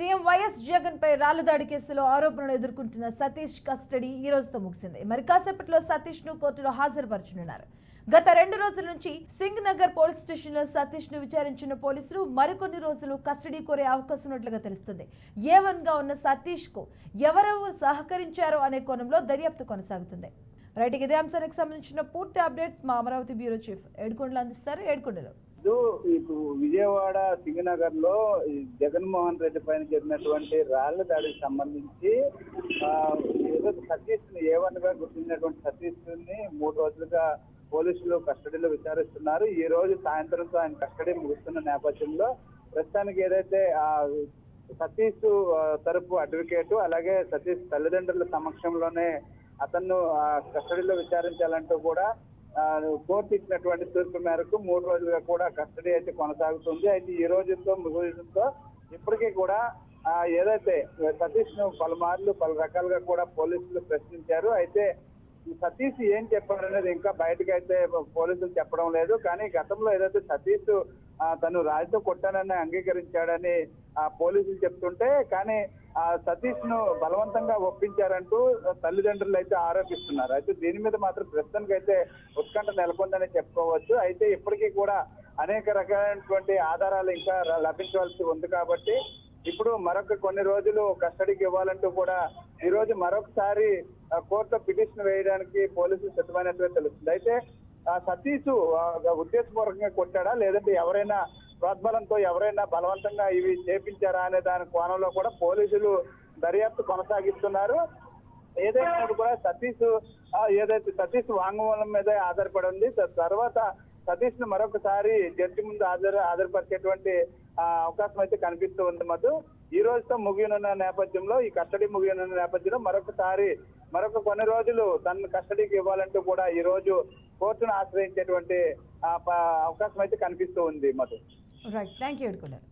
CM YS Jagan పై రాళ్ల దాడి కేసులో ఆరోపణలు ఎదుర్కొంటున్న సతీష్ కస్టడీ ఈ రోజుతో ముగిసింది. మరి కాసేపట్లో సతీష్ ను కోర్టులో హాజరుపరచనున్నారు. గత 2 రోజుల నుంచి సింగ్ నగర్ పోలీస్ స్టేషన్ లో సతీష్ ను విచారించిన పోలీసులు మరికొన్ని రోజులు కస్టడీ కోరే అవకాశం ఉన్నట్లుగా తెలుస్తుంది. A1 గా ఉన్న సతీష్ కు ఎవరెవరు సహకరించారో అనే కోణంలో దర్యాప్తు కొనసాగుతుంది. రైట్, ఇదే అంశానికి సంబంధించిన పూర్తి అప్డేట్స్ మా అమరావతి బ్యూరో చీఫ్ ఏడుకొండలు అందిస్తారు. ఏడుకొండలు ఇప్పుడు విజయవాడ సింగనగర్ లో జగన్మోహన్ రెడ్డి పైన జరిగినటువంటి రాళ్ల దాడికి సంబంధించి ఏదో సతీష్ A1 గా గుర్తించినటువంటి సతీష్ ని 3 రోజులుగా పోలీసులు కస్టడీలో విచారిస్తున్నారు. ఈ రోజు సాయంత్రంతో ఆయన కస్టడీ ముగుస్తున్న నేపథ్యంలో ప్రస్తుతానికి ఏదైతే సతీష్ తరపు అడ్వకేట్ అలాగే సతీష్ తల్లిదండ్రుల సమక్షంలోనే అతను కస్టడీలో విచారించాలంటూ కూడా కోర్టు ఇచ్చినటువంటి తీర్పు మేరకు 3 రోజులుగా కూడా కస్టడీ అయితే కొనసాగుతుంది. అయితే ఈ రోజుతో ముగియడంతో ఇప్పటికీ కూడా ఏదైతే సతీష్ ను పలుమార్లు పలు రకాలుగా కూడా పోలీసులు ప్రశ్నించారు. అయితే సతీష్ ఏం చెప్పారనేది ఇంకా బయటకు అయితే పోలీసులు చెప్పడం లేదు. కానీ గతంలో ఏదైతే సతీష్ తను రాజుతో కొట్టానని అంగీకరించాడని పోలీసులు చెప్తుంటే, కానీ సతీష్ ను బలవంతంగా ఒప్పించారంటూ తల్లిదండ్రులు అయితే ఆరోపిస్తున్నారు. అయితే దీని మీద మాత్రం ప్రస్తుతానికి అయితే ఉత్కంఠ నెలకొందని చెప్పుకోవచ్చు. అయితే ఇప్పటికీ కూడా అనేక రకాలైనటువంటి ఆధారాలు ఇంకా లభించవలసి ఉంది కాబట్టి ఇప్పుడు మరొక కొన్ని రోజులు కస్టడీకి ఇవ్వాలంటూ కూడా ఈ రోజు మరొకసారి కోర్టులో పిటిషన్ వేయడానికి పోలీసులు సిద్ధమైనట్టుగా తెలుస్తుంది. అయితే సతీష్ ఉద్దేశపూర్వకంగా కొట్టాడా లేదంటే ఎవరైనా ప్రోద్బలంతో ఎవరైనా బలవంతంగా ఇవి చేపించారా అనే దాని కోణంలో కూడా పోలీసులు దర్యాప్తు కొనసాగిస్తున్నారు. ఏదైనా కూడా ఏదైతే సతీష్ వాంగ్మూలం మీద ఆధారపడి ఉంది. తర్వాత సతీష్ ను మరొకసారి జడ్జి ముందు హాజరుపరిచేటువంటి అవకాశం అయితే కనిపిస్తూ ఉంది. మధు, ఈ రోజుతో ముగియనున్న నేపథ్యంలో ఈ కస్టడీ ముగియనున్న నేపథ్యంలో మరొక కొన్ని రోజులు తన కస్టడీకి ఇవ్వాలంటూ కూడా ఈ రోజు కోర్టును ఆశ్రయించేటువంటి అవకాశం అయితే కనిపిస్తూ ఉంది. Madhu, right, thank you Yedukondalu.